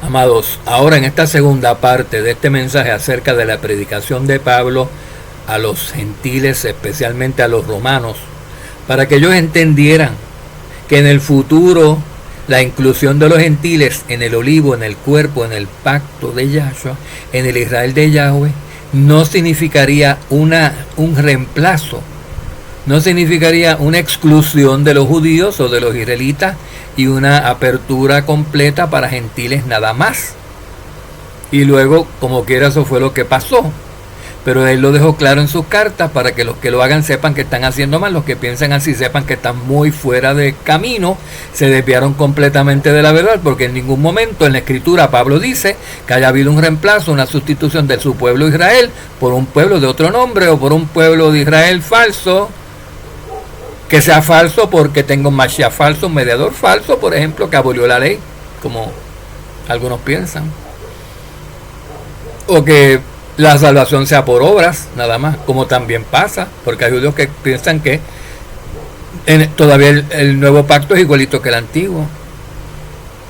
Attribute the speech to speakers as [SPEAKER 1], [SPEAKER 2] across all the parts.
[SPEAKER 1] Amados, ahora en esta segunda parte de este mensaje acerca de la predicación de Pablo a los gentiles, especialmente a los romanos, para que ellos entendieran que en el futuro la inclusión de los gentiles en el olivo, en el cuerpo, en el pacto de Yahshua, en el Israel de Yahweh, no significaría un reemplazo, no significaría una exclusión de los judíos o de los israelitas y una apertura completa para gentiles nada más. Y luego, como quiera, eso fue lo que pasó. Pero él lo dejó claro en sus cartas para que los que lo hagan sepan que están haciendo mal, los que piensan así sepan que están muy fuera de camino, se desviaron completamente de la verdad, porque en ningún momento en la Escritura Pablo dice que haya habido un reemplazo, una sustitución de su pueblo Israel por un pueblo de otro nombre o por un pueblo de Israel falso, que sea falso porque tenga un Mashiach falso, un mediador falso, por ejemplo, que abolió la ley, como algunos piensan, o que la salvación sea por obras, nada más, como también pasa, porque hay judíos que piensan que todavía el nuevo pacto es igualito que el antiguo,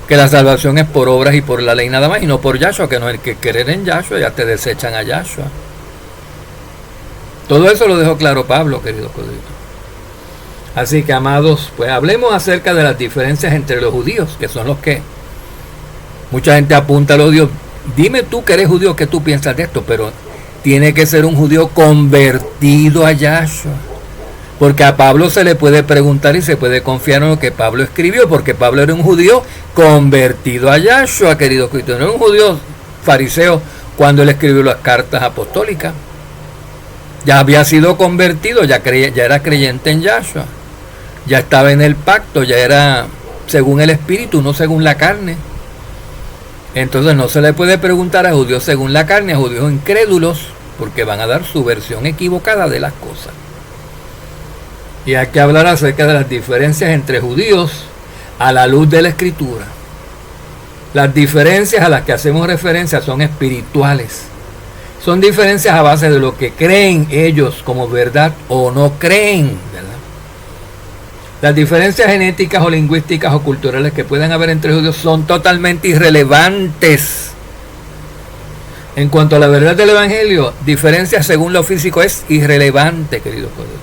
[SPEAKER 1] que la salvación es por obras y por la ley nada más, y no por Yahshua, que no es que querer en Yahshua, ya te desechan a Yahshua. Todo eso lo dejó claro Pablo, queridos coditos. Así que, amados, pues hablemos acerca de las diferencias entre los judíos, que son los que mucha gente apunta a los judíos. Dime tú que eres judío, ¿qué tú piensas de esto? Pero tiene que ser un judío convertido a Yahshua, porque a Pablo se le puede preguntar y se puede confiar en lo que Pablo escribió, porque Pablo era un judío convertido a Yahshua, queridos cristianos. No era un judío fariseo cuando él escribió las cartas apostólicas. Ya había sido convertido, ya era creyente en Yahshua, ya estaba en el pacto, ya era según el espíritu, no según la carne. Entonces no se le puede preguntar a judíos según la carne, a judíos incrédulos, porque van a dar su versión equivocada de las cosas. Y hay que hablar acerca de las diferencias entre judíos a la luz de la Escritura. Las diferencias a las que hacemos referencia son espirituales. Son diferencias a base de lo que creen ellos como verdad o no creen, ¿verdad? Las diferencias genéticas o lingüísticas o culturales que puedan haber entre judíos son totalmente irrelevantes. En cuanto a la verdad del Evangelio, diferencias según lo físico es irrelevante, queridos colegas.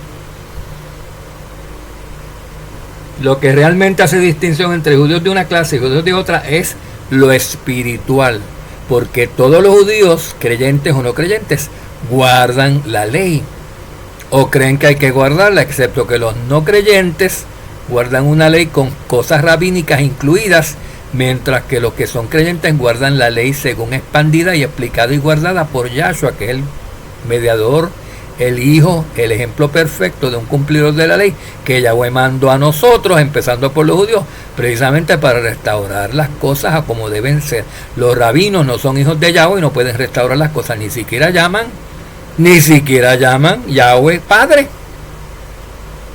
[SPEAKER 1] Lo que realmente hace distinción entre judíos de una clase y judíos de otra es lo espiritual, porque todos los judíos, creyentes o no creyentes, guardan la ley o creen que hay que guardarla, excepto que los no creyentes guardan una ley con cosas rabínicas incluidas, mientras que los que son creyentes guardan la ley según expandida y explicada y guardada por Yahshua, que es el mediador, el Hijo, el ejemplo perfecto de un cumplidor de la ley, que Yahweh mandó a nosotros, empezando por los judíos, precisamente para restaurar las cosas a como deben ser. Los rabinos no son hijos de Yahweh y no pueden restaurar las cosas, ni siquiera llaman Yahweh Padre.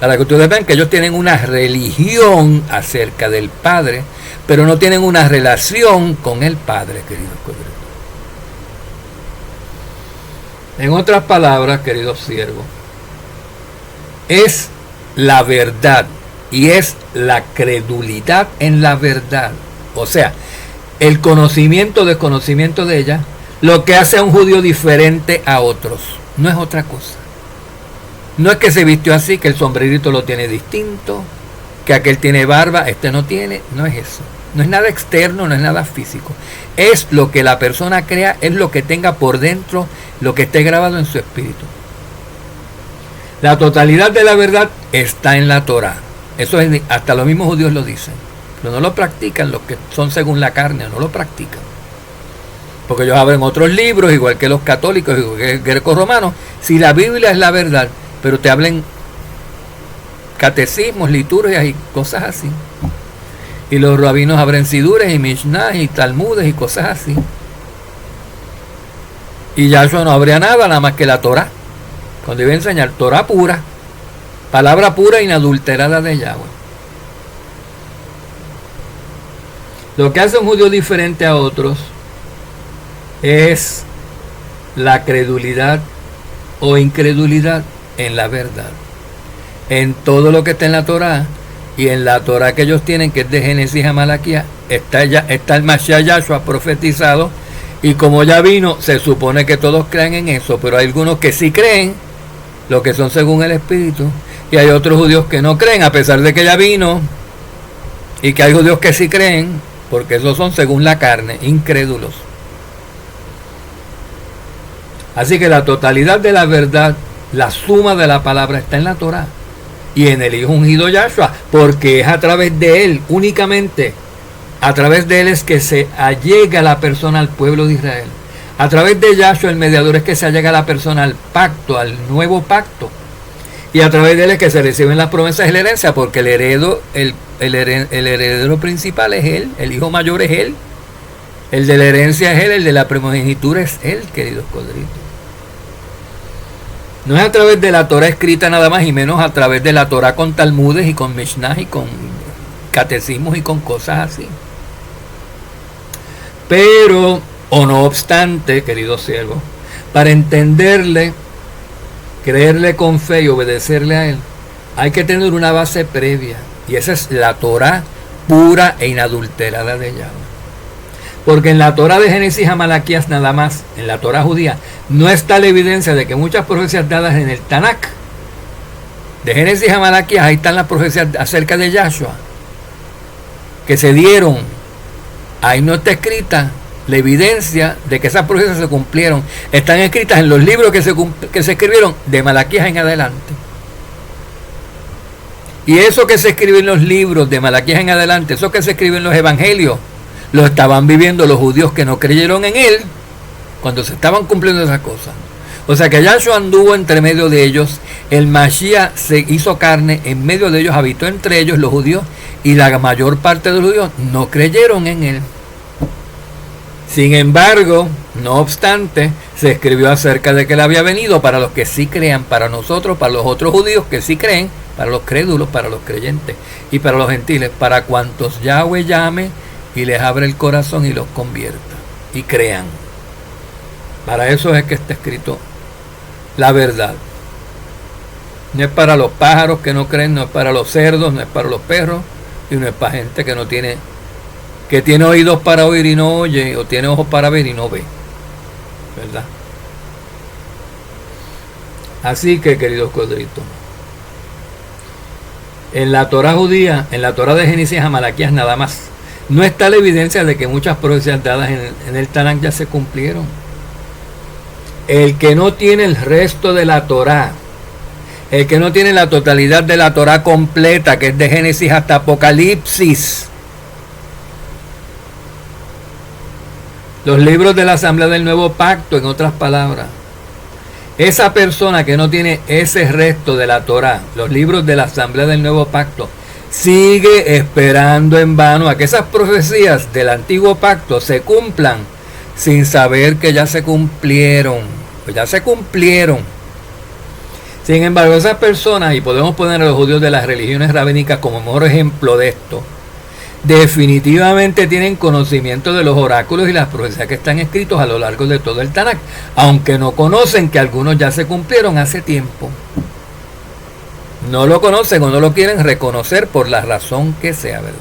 [SPEAKER 1] Para que ustedes vean que ellos tienen una religión acerca del Padre, pero no tienen una relación con el Padre, queridos colegas. En otras palabras, queridos siervos, es la verdad y es la credulidad en la verdad. O sea, el conocimiento o desconocimiento de ella, lo que hace a un judío diferente a otros. No es otra cosa. No es que se vistió así, que el sombrerito lo tiene distinto, que aquel tiene barba, este no tiene. No es eso. No es nada externo, no es nada físico. Es lo que la persona crea, es lo que tenga por dentro, lo que esté grabado en su espíritu. La totalidad de la verdad está en la Torah. Eso es, hasta los mismos judíos lo dicen. Pero no lo practican los que son según la carne, no lo practican. Porque ellos abren otros libros, igual que los católicos, igual que greco-romanos. Si la Biblia es la verdad, pero te hablen catecismos, liturgias y cosas así. Y los rabinos abren sidures y mishnah y talmudes y cosas así. Y Yahshua no habría nada más que la Torah. Cuando iba a enseñar Torah pura, palabra pura e inadulterada de Yahweh. Lo que hace un judío diferente a otros es la credulidad o incredulidad en la verdad. En todo lo que está en la Torah y en la Torah que ellos tienen, que es de Génesis a Malaquías, está el Mashiach Yahshua profetizado, y como ya vino, se supone que todos crean en eso, pero hay algunos que sí creen lo que son según el Espíritu, y hay otros judíos que no creen, a pesar de que ya vino, y que hay judíos que sí creen, porque esos son según la carne, incrédulos. Así que la totalidad de la verdad, la suma de la palabra está en la Torah y en el Hijo ungido Yahshua, porque es a través de él, únicamente a través de él es que se allega la persona al pueblo de Israel. A través de Yahshua, el mediador, es que se allega la persona al pacto, al nuevo pacto. Y a través de él es que se reciben las promesas de la herencia, porque el heredero principal es él, el hijo mayor es él, el de la herencia es él, el de la primogenitura es él, queridos codritos. No es a través de la Torah escrita nada más, y menos a través de la Torah con talmudes y con mishnah y con catecismos y con cosas así. Pero, o no obstante, queridos siervos, para entenderle, creerle con fe y obedecerle a él, hay que tener una base previa, y esa es la Torah pura e inadulterada de Yahweh. Porque en la Torah de Génesis a Malaquías nada más, en la Torah judía, no está la evidencia de que muchas profecías dadas en el Tanakh, de Génesis a Malaquías, ahí están las profecías acerca de Yahshua, que se dieron. Ahí no está escrita la evidencia de que esas profecías se cumplieron. Están escritas en los libros que se escribieron de Malaquías en adelante. Y eso que se escribe en los libros de Malaquías en adelante, eso que se escribe en los evangelios, lo estaban viviendo los judíos que no creyeron en él cuando se estaban cumpliendo esas cosas. O sea que Yahshua anduvo entre medio de ellos, el Mashiach se hizo carne, en medio de ellos habitó entre ellos los judíos, y la mayor parte de los judíos no creyeron en él. Sin embargo, no obstante, se escribió acerca de que él había venido para los que sí crean, para nosotros, para los otros judíos que sí creen, para los crédulos, para los creyentes y para los gentiles, para cuantos Yahweh llame y les abre el corazón y los convierta y crean. Para eso es que está escrito la verdad. No es para los pájaros que no creen, no es para los cerdos, no es para los perros, y no es para gente que no tiene, que tiene oídos para oír y no oye, o tiene ojos para ver y no ve, ¿verdad? Así que, queridos codritos, en la Torah judía, en la Torah de Génesis a Malaquías nada más, no está la evidencia de que muchas profecías dadas en el Tanakh ya se cumplieron. El que no tiene el resto de la Torah, el que no tiene la totalidad de la Torah completa, que es de Génesis hasta Apocalipsis, los libros de la Asamblea del Nuevo Pacto, en otras palabras, esa persona que no tiene ese resto de la Torah, los libros de la Asamblea del Nuevo Pacto, sigue esperando en vano a que esas profecías del Antiguo Pacto se cumplan, sin saber que ya se cumplieron. Pues ya se cumplieron. Sin embargo, esas personas, y podemos poner a los judíos de las religiones rabínicas como mejor ejemplo de esto, definitivamente tienen conocimiento de los oráculos y las profecías que están escritos a lo largo de todo el Tanakh, aunque no conocen que algunos ya se cumplieron hace tiempo. No lo conocen o no lo quieren reconocer por la razón que sea, ¿verdad?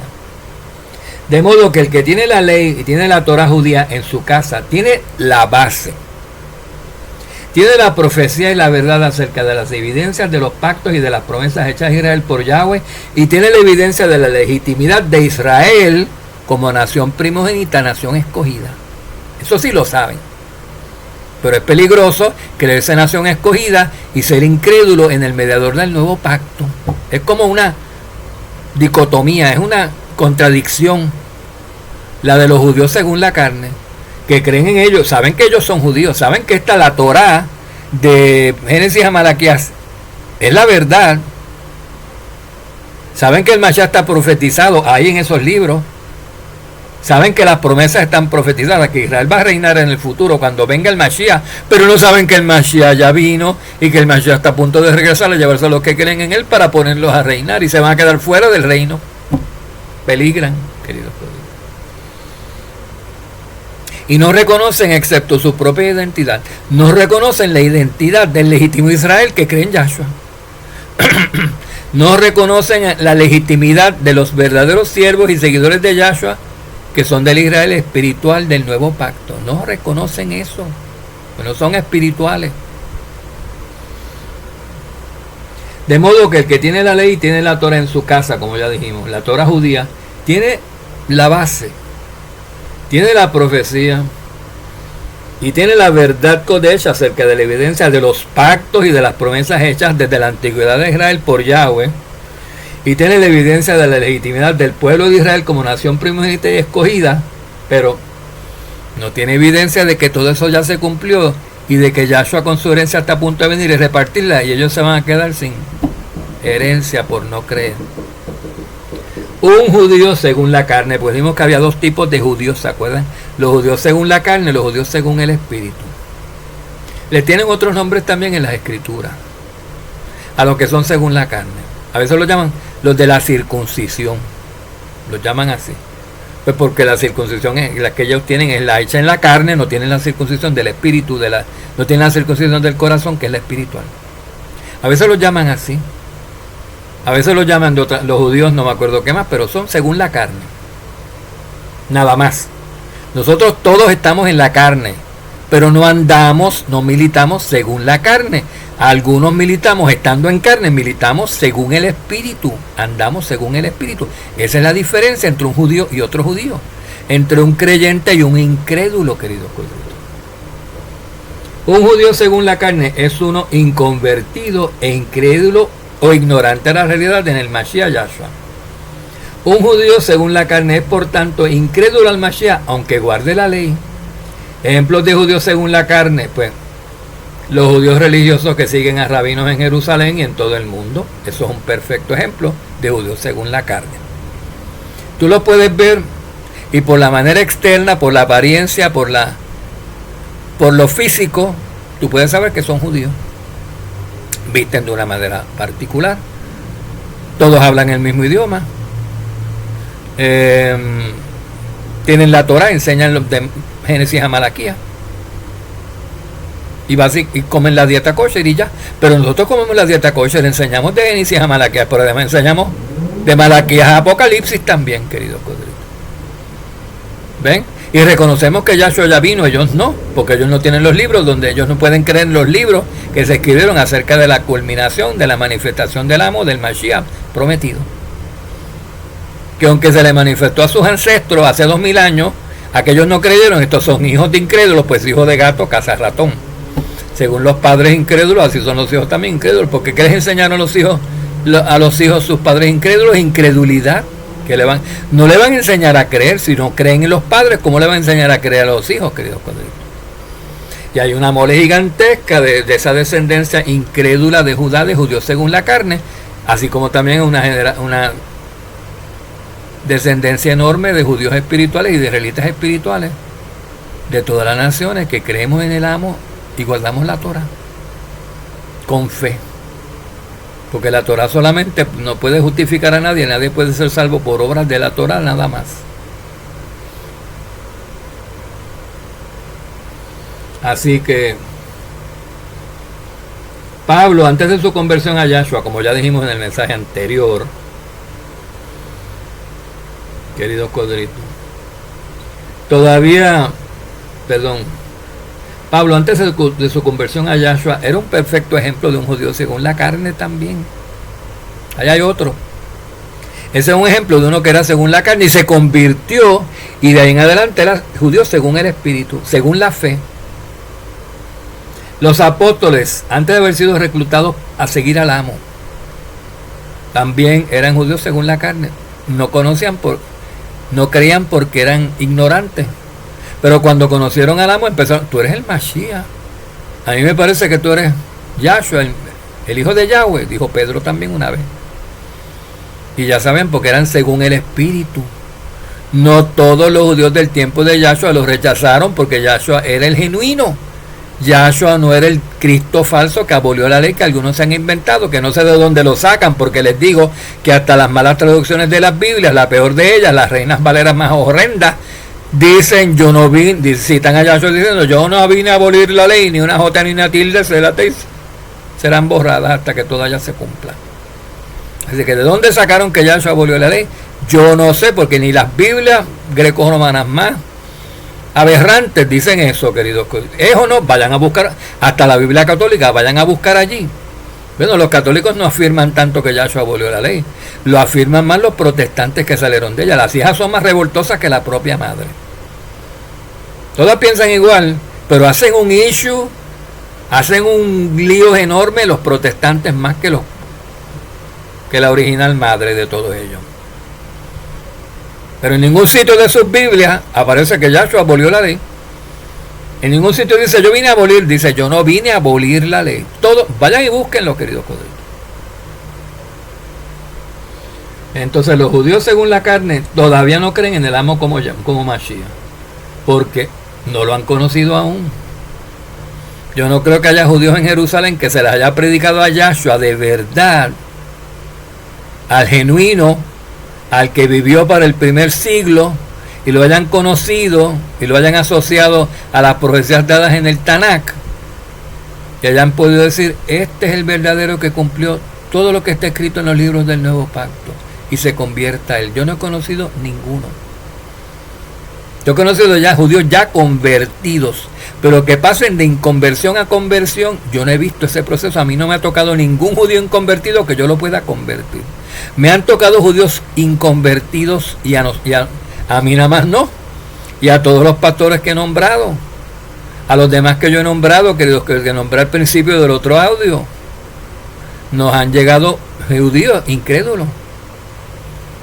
[SPEAKER 1] De modo que el que tiene la ley y tiene la Torah judía en su casa, tiene la base, tiene la profecía y la verdad acerca de las evidencias de los pactos y de las promesas hechas a Israel por Yahweh, y tiene la evidencia de la legitimidad de Israel como nación primogénita, nación escogida. Eso sí lo saben. Pero es peligroso creerse nación escogida y ser incrédulo en el mediador del nuevo pacto. Es como una dicotomía, es una contradicción, la de los judíos según la carne, que creen en ellos, saben que ellos son judíos, saben que esta la Torah de Génesis a Malaquías es la verdad, saben que el Mashiach está profetizado ahí en esos libros, saben que las promesas están profetizadas, que Israel va a reinar en el futuro cuando venga el Mashiach, pero no saben que el Mashiach ya vino y que el Mashiach está a punto de regresar a llevarse a los que creen en él para ponerlos a reinar, y se van a quedar fuera del reino. Peligran, queridos. Y no reconocen, excepto su propia identidad, no reconocen la identidad del legítimo Israel que cree en Yahshua. No reconocen la legitimidad de los verdaderos siervos y seguidores de Yahshua que son del Israel espiritual del nuevo pacto. No reconocen eso, no son espirituales. De modo que el que tiene la ley tiene la Torah en su casa, como ya dijimos. La Torah judía tiene la base, tiene la profecía y tiene la verdad Kodesh acerca de la evidencia de los pactos y de las promesas hechas desde la antigüedad de Israel por Yahweh. Y tiene la evidencia de la legitimidad del pueblo de Israel como nación primogénita y escogida, pero no tiene evidencia de que todo eso ya se cumplió y de que Yahshua con su herencia está a punto de venir y repartirla, y ellos se van a quedar sin herencia por no creer. Un judío según la carne, pues vimos que había dos tipos de judíos, ¿se acuerdan? Los judíos según la carne y los judíos según el espíritu. Les tienen otros nombres también en las escrituras, a los que son según la carne. A veces los llaman los de la circuncisión, los llaman así. Pues porque la circuncisión es la que ellos tienen, es la hecha en la carne, no tienen la circuncisión del espíritu, no tienen la circuncisión del corazón, que es la espiritual. A veces los llaman así. A veces los llaman los judíos, no me acuerdo qué más, pero son según la carne. Nada más. Nosotros todos estamos en la carne, pero no andamos, no militamos según la carne. Algunos militamos estando en carne, militamos según el espíritu, andamos según el espíritu. Esa es la diferencia entre un judío y otro judío, entre un creyente y un incrédulo, queridos colegas. Un judío según la carne es uno inconvertido e incrédulo o ignorante de la realidad en el Mashiach Yahshua. Un judío según la carne es por tanto incrédulo al Mashiach, aunque guarde la ley. Ejemplos de judíos según la carne, pues los judíos religiosos que siguen a rabinos en Jerusalén y en todo el mundo. Eso es un perfecto ejemplo de judíos según la carne. Tú lo puedes ver, y por la manera externa, por la apariencia, por lo físico, tú puedes saber que son judíos. Visten de una manera particular, todos hablan el mismo idioma, tienen la Torah, enseñan de Génesis a Malaquías, y comen la dieta kosher y ya. Pero nosotros comemos la dieta kosher, enseñamos de Génesis a Malaquías, pero además enseñamos de Malaquías a Apocalipsis también, queridos codritos. ¿Ven? Y reconocemos que Yahshua ya vino, ellos no, porque ellos no tienen los libros, donde ellos no pueden creer en los libros que se escribieron acerca de la culminación, de la manifestación del amo, del Mashiach prometido. Que aunque se le manifestó a sus ancestros hace 2000 años, aquellos no creyeron. Estos son hijos de incrédulos, pues hijos de gato caza ratón. Según los padres incrédulos, así son los hijos también incrédulos. Porque ¿qué les enseñaron a los hijos sus padres incrédulos? Incredulidad. Que no le van a enseñar a creer. Si no creen en los padres, ¿cómo le van a enseñar a creer a los hijos, queridos cuadritos? Y hay una mole gigantesca de esa descendencia incrédula de Judá, de judíos según la carne, así como también una descendencia enorme de judíos espirituales y de israelitas espirituales de todas las naciones que creemos en el amo y guardamos la Torah con fe. Porque la Torah solamente no puede justificar a nadie, nadie puede ser salvo por obras de la Torah, nada más. Así que Pablo, antes de su conversión a Yahshua, como ya dijimos en el mensaje anterior, queridos codritos, Pablo, antes de su conversión a Yahshua, era un perfecto ejemplo de un judío según la carne también. Ahí hay otro. Ese es un ejemplo de uno que era según la carne y se convirtió, y de ahí en adelante era judío según el espíritu, según la fe. Los apóstoles, antes de haber sido reclutados a seguir al amo, también eran judíos según la carne. No creían porque eran ignorantes. Pero cuando conocieron al amo, empezaron: tú eres el Mashiach. A mí me parece que tú eres Yahshua, el hijo de Yahweh, dijo Pedro también una vez. Y ya saben, porque eran según el espíritu. No todos los judíos del tiempo de Yahshua los rechazaron, porque Yahshua era el genuino. Yahshua no era el Cristo falso que abolió la ley que algunos se han inventado, que no sé de dónde lo sacan, porque les digo que hasta las malas traducciones de las Biblias, la peor de ellas, las Reinas Valeras más horrendas, dicen: yo no vine, citan a Yahshua diciendo: yo no vine a abolir la ley, ni una jota ni una tilde serán borradas hasta que todas ellas se cumplan. Así que ¿de dónde sacaron que Yahshua abolió la ley? Yo no sé, porque ni las Biblias greco-romanas más aberrantes dicen eso, queridos. ¿Es o no? Vayan a buscar, hasta la Biblia católica, vayan a buscar allí. Bueno, los católicos no afirman tanto que Yahshua abolió la ley. Lo afirman más los protestantes que salieron de ella. Las hijas son más revoltosas que la propia madre. Todas piensan igual, pero hacen un issue, hacen un lío enorme los protestantes más que la original madre de todo ello. Pero en ningún sitio de sus Biblias aparece que Yahshua abolió la ley. En ningún sitio dice yo vine a abolir, dice yo no vine a abolir la ley. Todo, vayan y búsquenlo, queridos codritos. Entonces los judíos según la carne todavía no creen en el amo como Mashiach, porque no lo han conocido aún. Yo no creo que haya judíos en Jerusalén que se les haya predicado a Yahshua de verdad, al genuino, al que vivió para el primer siglo, y lo hayan conocido y lo hayan asociado a las profecías dadas en el Tanakh, y hayan podido decir, este es el verdadero que cumplió todo lo que está escrito en los libros del Nuevo Pacto, y se convierta a él. Yo no he conocido ninguno. Yo he conocido ya judíos ya convertidos, pero que pasen de inconversión a conversión, yo no he visto ese proceso. A mí no me ha tocado ningún judío inconvertido que yo lo pueda convertir. Me han tocado judíos inconvertidos y a mí nada más no, y a todos los pastores que he nombrado, a los demás que yo he nombrado, queridos, que nombré al principio del otro audio, nos han llegado judíos incrédulos.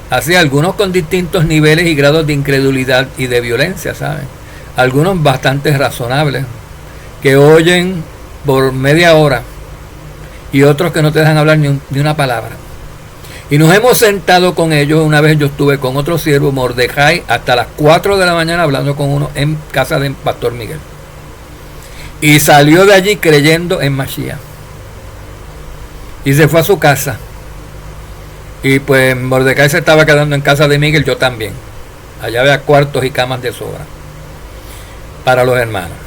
[SPEAKER 1] Así, algunos con distintos niveles y grados de incredulidad y de violencia, ¿saben? Algunos bastante razonables, que oyen por media hora, y otros que no te dejan hablar ni una palabra. Y nos hemos sentado con ellos. Una vez yo estuve con otro siervo, Mordecai, hasta las 4 de la mañana hablando con uno en casa del Pastor Miguel. Y salió de allí creyendo en Mashiach. Y se fue a su casa. Y pues Mordecai se estaba quedando en casa de Miguel, yo también. Allá había cuartos y camas de sobra para los hermanos.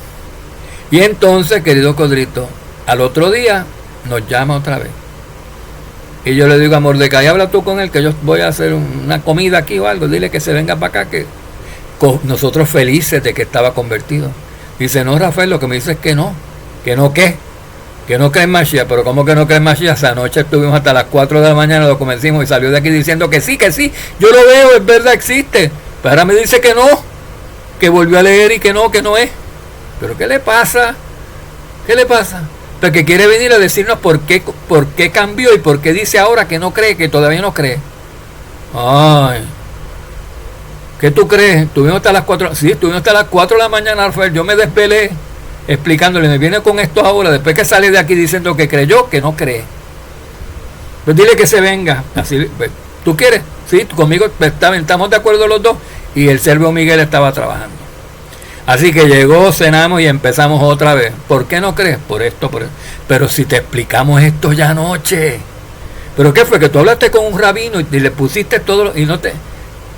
[SPEAKER 1] Y entonces, querido Codrito, al otro día nos llama otra vez. Y yo le digo a Mordecai, habla tú con él, que yo voy a hacer una comida aquí o algo, dile que se venga para acá, que nosotros felices de que estaba convertido. Dice, no, Rafael, lo que me dice es que no qué, que no cree en Mashiach. Pero ¿cómo que no cree en Mashiach? Esa noche estuvimos hasta las 4 de la mañana, lo convencimos y salió de aquí diciendo que sí, yo lo veo, es verdad, existe. Pero ahora me dice que no, que volvió a leer y que no es. ¿Pero qué le pasa? ¿Qué le pasa? Porque quiere venir a decirnos por qué cambió y por qué dice ahora que no cree, que todavía no cree. Ay, ¿qué tú crees? Estuvimos hasta las 4, sí, estuvimos hasta las 4 de la mañana, Rafael. Yo me despelé explicándole, me viene con esto ahora, después que sale de aquí diciendo que creyó, que no cree. Pues dile que se venga. Así, pues, ¿tú quieres? Sí, conmigo estamos de acuerdo los dos. Y el siervo Miguel estaba trabajando. Así que llegó, cenamos y empezamos otra vez. ¿Por qué no crees? Por esto. Pero si te explicamos esto ya anoche. ¿Pero qué fue? Que tú hablaste con un rabino y le pusiste todo y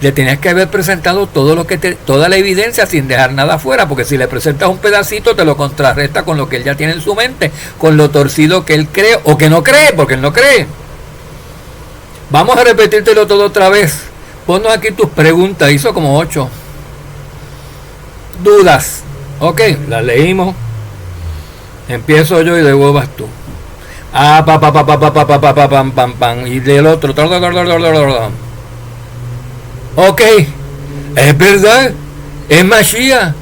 [SPEAKER 1] le tenías que haber presentado toda la evidencia sin dejar nada afuera, porque si le presentas un pedacito te lo contrarresta con lo que él ya tiene en su mente, con lo torcido que él cree o que no cree, porque él no cree. Vamos a repetírtelo todo otra vez. Ponnos aquí tus preguntas, hizo como 8 dudas. Ok, las leímos. Empiezo yo y luego vas tú. Pam. Y del otro. Ok, es verdad, es Mashiach,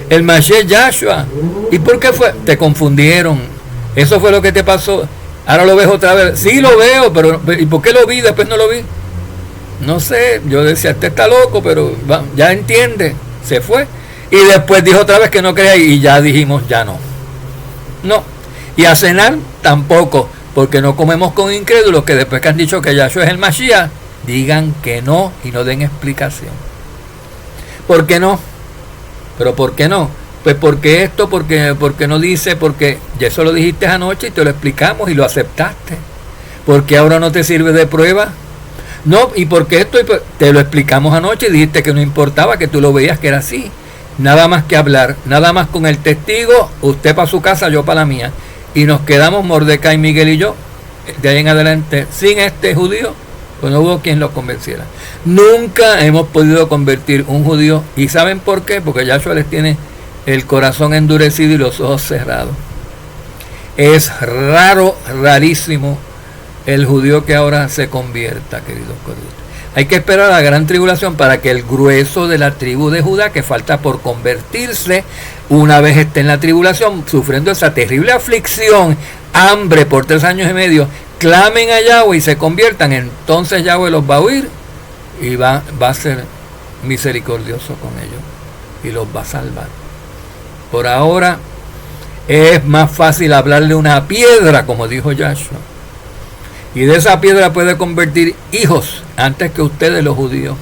[SPEAKER 1] el Mashiach Yahshua. ¿Y por qué fue? Te confundieron. Eso fue lo que te pasó. Ahora lo ves otra vez. Sí lo veo, pero ¿y por qué lo vi? Después no lo vi. No sé, yo decía, este está loco, pero ya entiende. Se fue. Y después dijo otra vez que no creía y ya dijimos, ya no. No. Y a cenar tampoco, porque no comemos con incrédulos que después que han dicho que Yahshua es el Mashiach, digan que no y no den explicación. ¿Por qué no? ¿Pero por qué no? Pues porque esto, porque no dice, porque ya eso lo dijiste anoche y te lo explicamos y lo aceptaste. ¿Por qué ahora no te sirve de prueba? No, y porque esto, te lo explicamos anoche y dijiste que no importaba, que tú lo veías que era así. Nada más que hablar, nada más con el testigo, usted para su casa, yo para la mía. Y nos quedamos Mordecai, Miguel y yo, de ahí en adelante, sin este judío, pues no hubo quien los convenciera. Nunca hemos podido convertir un judío. ¿Y saben por qué? Porque Yahshua les tiene el corazón endurecido y los ojos cerrados. Es raro, rarísimo el judío que ahora se convierta, queridos coditos. Hay que esperar a la gran tribulación para que el grueso de la tribu de Judá, que falta por convertirse, una vez esté en la tribulación, sufriendo esa terrible aflicción, hambre por 3 años y medio, clamen a Yahweh y se conviertan. Entonces Yahweh los va a oír y va a ser misericordioso con ellos y los va a salvar. Por ahora es más fácil hablarle a una piedra, como dijo Yahshua, y de esa piedra puede convertir hijos antes que ustedes los judíos.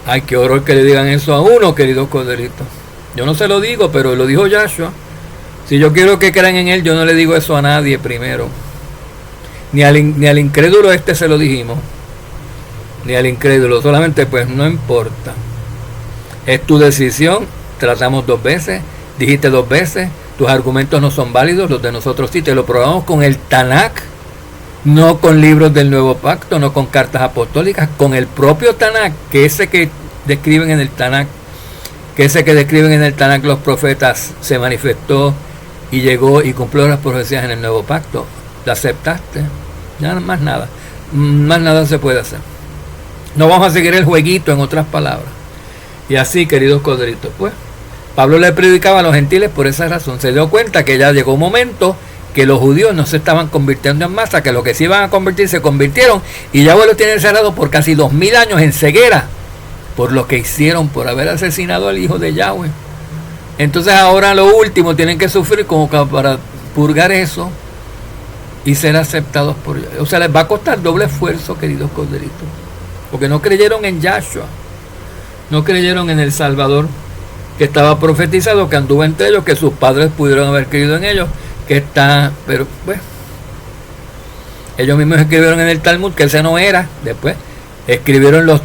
[SPEAKER 1] Ay, qué horror que le digan eso a uno, queridos corderitos. Yo no se lo digo, pero lo dijo Yahshua. Si yo quiero que crean en él, yo no le digo eso a nadie primero. Ni al incrédulo se lo dijimos. Ni al incrédulo, solamente pues no importa. Es tu decisión, tratamos 2 veces, dijiste 2 veces, tus argumentos no son válidos, los de nosotros sí, te lo probamos con el Tanakh, no con libros del Nuevo Pacto, no con cartas apostólicas, con el propio Tanakh, que ese que describen en el Tanakh, los profetas, se manifestó y llegó y cumplió las profecías en el Nuevo Pacto. ¿La aceptaste? Ya más nada se puede hacer. No vamos a seguir el jueguito, en otras palabras. Y así, queridos corderitos, pues Pablo le predicaba a los gentiles por esa razón. Se dio cuenta que ya llegó un momento que los judíos no se estaban convirtiendo en masa, que los que se iban a convertir se convirtieron, y Yahweh los tiene encerrados por casi 2000 años en ceguera por lo que hicieron, por haber asesinado al hijo de Yahweh. Entonces ahora lo último tienen que sufrir como para purgar eso y ser aceptados por Yahweh. O sea, les va a costar doble esfuerzo, queridos corderitos, porque no creyeron en Yahshua, no creyeron en el Salvador que estaba profetizado, que anduvo entre ellos, que sus padres pudieron haber creído en ellos, pero bueno, ellos mismos escribieron en el Talmud que ese no era. Después escribieron los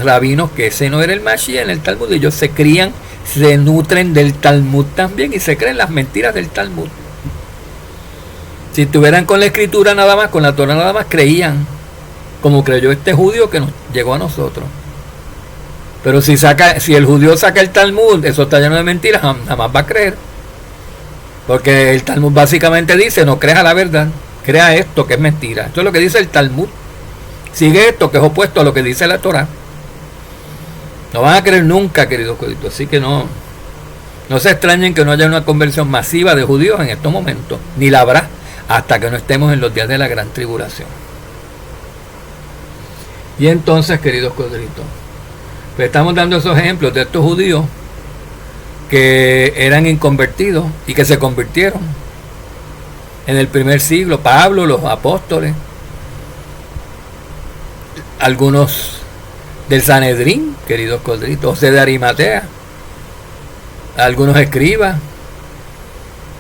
[SPEAKER 1] rabinos que ese no era el Mashiach en el Talmud, y ellos se crían, se nutren del Talmud también y se creen las mentiras del Talmud. Si estuvieran con la escritura nada más, con la Torah nada más, creían como creyó este judío que nos llegó a nosotros. Pero si el judío saca el Talmud, eso está lleno de mentiras, jamás va a creer. Porque el Talmud básicamente dice, no creas a la verdad, crea esto que es mentira. Esto es lo que dice el Talmud. Sigue esto que es opuesto a lo que dice la Torah. No van a creer nunca, queridos coditos. Así que no se extrañen que no haya una conversión masiva de judíos en estos momentos. Ni la habrá hasta que no estemos en los días de la gran tribulación. Y entonces, queridos coditos, pues estamos dando esos ejemplos de estos judíos que eran inconvertidos y que se convirtieron en el primer siglo. Pablo, los apóstoles, algunos del Sanedrín, queridos corderitos, José de Arimatea, algunos escribas,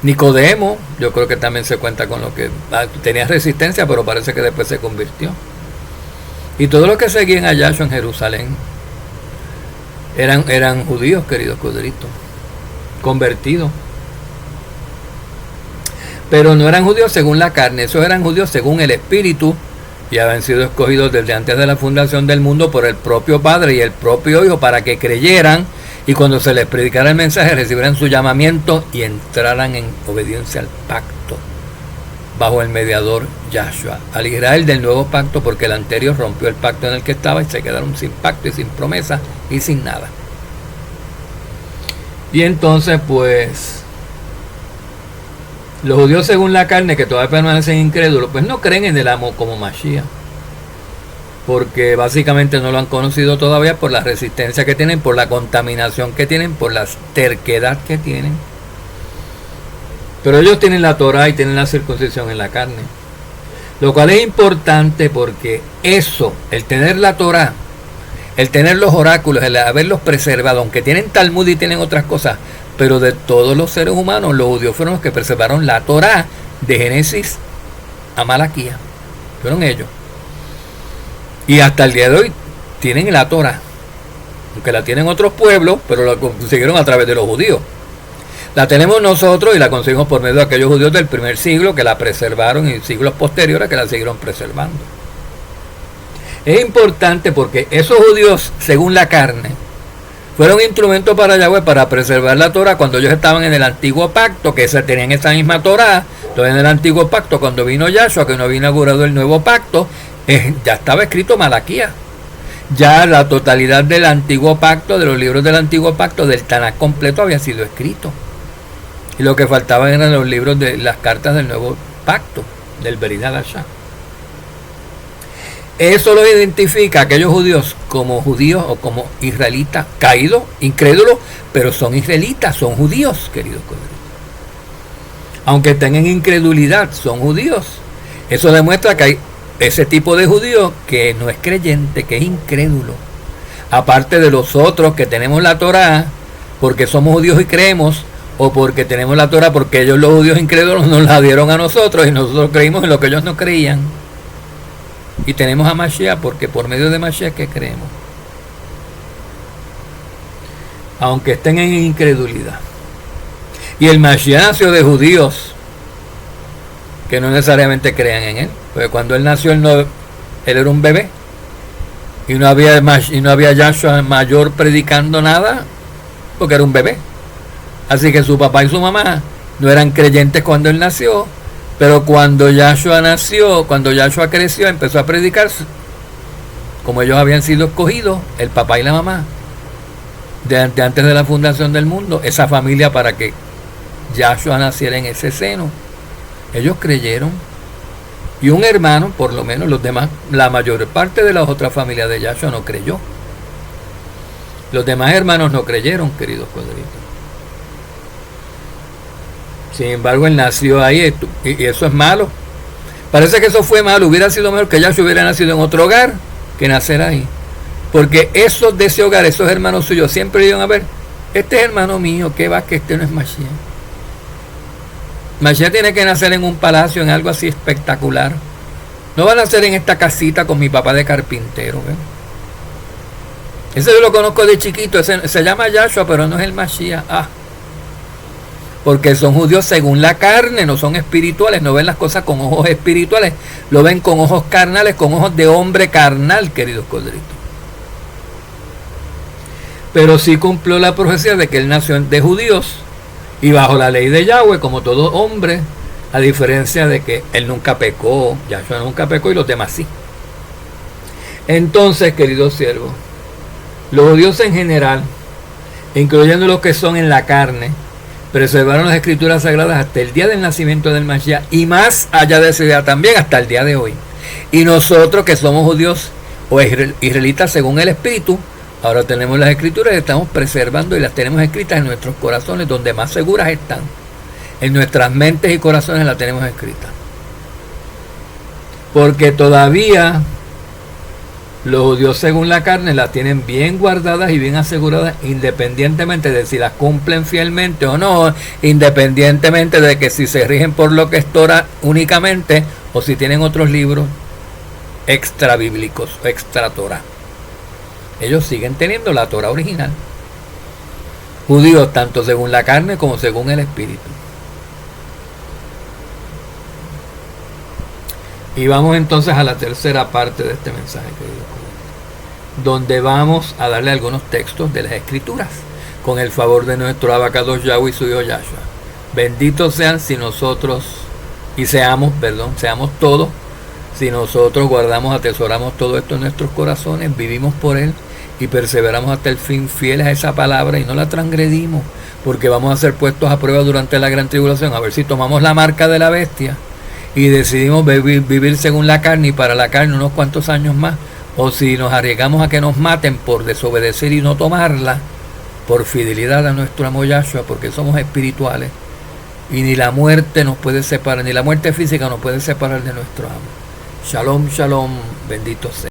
[SPEAKER 1] Nicodemo, yo creo que también se cuenta con lo que tenía resistencia, pero parece que después se convirtió. Y todos los que seguían a Yahshua en Jerusalén eran judíos, queridos corderitos, convertidos. Pero no eran judíos según la carne, esos eran judíos según el Espíritu, y habían sido escogidos desde antes de la fundación del mundo por el propio Padre y el propio Hijo para que creyeran, y cuando se les predicara el mensaje recibieran su llamamiento y entraran en obediencia al pacto bajo el mediador Yahshua, al Israel del nuevo pacto, porque el anterior rompió el pacto en el que estaba y se quedaron sin pacto y sin promesa y sin nada. Y entonces pues los judíos según la carne, que todavía permanecen incrédulos, pues no creen en el amo como Mashiach, porque básicamente no lo han conocido todavía por la resistencia que tienen, por la contaminación que tienen, por la terquedad que tienen. Pero ellos tienen la Torah y tienen la circuncisión en la carne, lo cual es importante porque eso, el tener la Torah, el tener los oráculos, el haberlos preservado, aunque tienen Talmud y tienen otras cosas, pero de todos los seres humanos, los judíos fueron los que preservaron la Torah de Génesis a Malaquía. Fueron ellos. Y hasta el día de hoy tienen la Torah, aunque la tienen otros pueblos, pero la consiguieron a través de los judíos. La tenemos nosotros y la conseguimos por medio de aquellos judíos del primer siglo que la preservaron, y siglos posteriores que la siguieron preservando. Es importante porque esos judíos, según la carne, fueron instrumentos para Yahweh para preservar la Torah cuando ellos estaban en el antiguo pacto, que tenían esa misma Torah. Entonces en el antiguo pacto, cuando vino Yahshua, que no había inaugurado el nuevo pacto, ya estaba escrito Malaquías. Ya la totalidad del antiguo pacto, de los libros del antiguo pacto, del Tanaj completo había sido escrito. Y lo que faltaban eran los libros de las cartas del nuevo pacto, del Berit Hadashah. Eso lo identifica a aquellos judíos o como israelitas caídos, incrédulos, pero son israelitas, son judíos, queridos colegas. Aunque estén en incredulidad, son judíos. Eso demuestra que hay ese tipo de judío que no es creyente, que es incrédulo. Aparte de los otros que tenemos la Torá, porque somos judíos y creemos, o porque tenemos la Torá porque ellos, los judíos incrédulos, nos la dieron a nosotros y nosotros creímos en lo que ellos no creían. Y tenemos a Mashiach porque por medio de Mashiach que creemos. Aunque estén en incredulidad. Y el Mashiach nació de judíos que no necesariamente crean en él. Porque cuando él nació, él era un bebé. Y no había Yahshua mayor predicando nada porque era un bebé. Así que su papá y su mamá no eran creyentes cuando él nació. Pero cuando Yahshua nació, cuando Yahshua creció, empezó a predicar, como ellos habían sido escogidos, el papá y la mamá, antes de la fundación del mundo, esa familia para que Yahshua naciera en ese seno. Ellos creyeron. Y un hermano, por lo menos los demás, la mayor parte de las otras familias de Yahshua no creyó. Los demás hermanos no creyeron, queridos codritos. Sin embargo, él nació ahí y eso es malo. Parece que eso fue malo. Hubiera sido mejor que Yahshua hubiera nacido en otro hogar que nacer ahí. Porque esos de ese hogar, esos hermanos suyos, siempre iban a ver, este es hermano mío, ¿qué va? Que este no es Mashiach. Mashiach tiene que nacer en un palacio, en algo así espectacular. No va a nacer en esta casita con mi papá de carpintero. ¿Ven? Ese yo lo conozco de chiquito, se llama Yahshua, pero no es el Mashiach. Porque son judíos según la carne, no son espirituales, no ven las cosas con ojos espirituales, lo ven con ojos carnales, con ojos de hombre carnal, queridos codritos. Pero sí cumplió la profecía de que él nació de judíos y bajo la ley de Yahweh, como todo hombre, a diferencia de que él nunca pecó, Yahshua nunca pecó y los demás sí. Entonces, queridos siervos, los judíos en general, incluyendo los que son en la carne, preservaron las escrituras sagradas hasta el día del nacimiento del Mashiach y más allá de ese día también hasta el día de hoy. Y nosotros que somos judíos o israelitas según el Espíritu, ahora tenemos las escrituras y estamos preservando y las tenemos escritas en nuestros corazones donde más seguras están. En nuestras mentes y corazones las tenemos escritas. Porque todavía los judíos según la carne las tienen bien guardadas y bien aseguradas, independientemente de si las cumplen fielmente o no, independientemente de que si se rigen por lo que es Torah únicamente o si tienen otros libros extra bíblicos, extra Torah. Ellos siguen teniendo la Torah original. Judíos tanto según la carne como según el Espíritu. Y vamos entonces a la tercera parte de este mensaje, queridos colegas, donde vamos a darle algunos textos de las Escrituras, con el favor de nuestro Abacados Yahweh y su Hijo Yahshua. Benditos sean si nosotros, seamos todos, si nosotros guardamos, atesoramos todo esto en nuestros corazones, vivimos por Él y perseveramos hasta el fin fieles a esa palabra y no la transgredimos, porque vamos a ser puestos a prueba durante la gran tribulación, a ver si tomamos la marca de la bestia y decidimos vivir según la carne y para la carne unos cuantos años más, o si nos arriesgamos a que nos maten por desobedecer y no tomarla, por fidelidad a nuestro amo Yahshua, porque somos espirituales y ni la muerte nos puede separar, ni la muerte física nos puede separar de nuestro amo. Shalom, shalom, bendito sea.